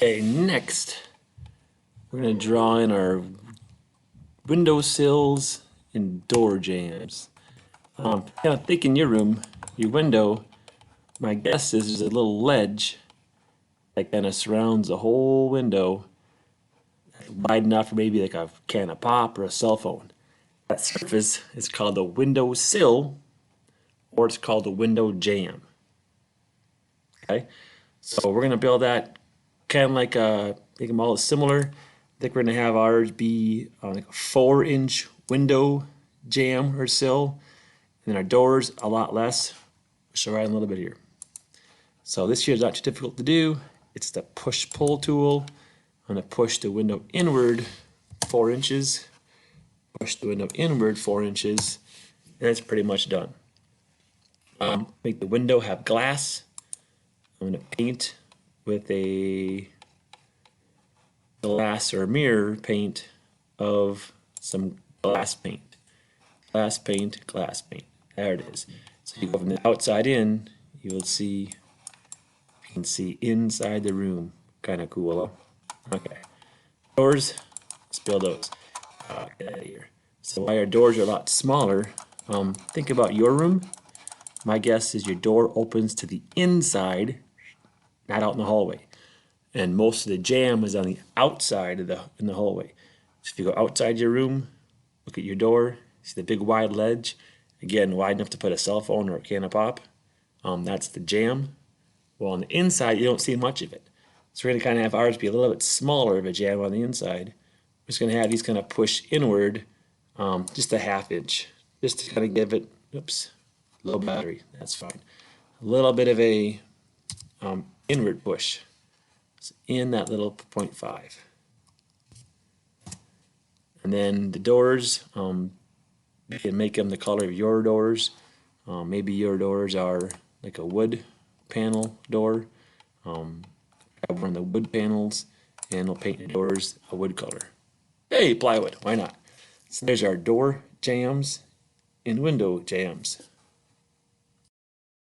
Okay, next we're going to draw in our window sills and door jambs. Kind of think in your room, your window, my guess is there's a little ledge that kind of surrounds the whole window, wide enough for maybe like a can of pop or a cell phone. That surface is called the window sill, or it's called the window jamb. Okay, so we're going to build that kind of like make them all similar. I think we're going to have ours be like a 4-inch window jamb or sill, and our doors a lot less. I'll show you a little bit here. So this here is not too difficult to do. It's the push-pull tool. I'm going to push the window inward 4 inches, push the window inward 4 inches, and that's pretty much done. Make the window have glass. I'm going to paint with a glass or mirror paint of some glass paint. Glass paint, glass paint. There it is. So you go from the outside in, you will see, you can see inside the room. Kind of cool, huh? Okay. Doors, let's build those. Get out of here. So while your doors are a lot smaller, think about your room. My guess is your door opens to the inside, not out in the hallway. And most of the jamb is on the outside of in the hallway. So if you go outside your room, look at your door, see the big wide ledge, again wide enough to put a cell phone or a can of pop. That's the jamb. Well, on the inside you don't see much of it. So we're going to kind of have ours be a little bit smaller of a jamb on the inside. We're just going to have these kind of push inward just a 1/2 inch, just to kind of give it, oops, low battery, that's fine. A little bit of a inward push. It's in that little 0.5. And then the doors, you can make them the color of your doors. Maybe your doors are like a wood panel door. Grab one of the wood panels and we'll paint the doors a wood color. Hey, plywood, why not? So there's our door jambs and window jambs.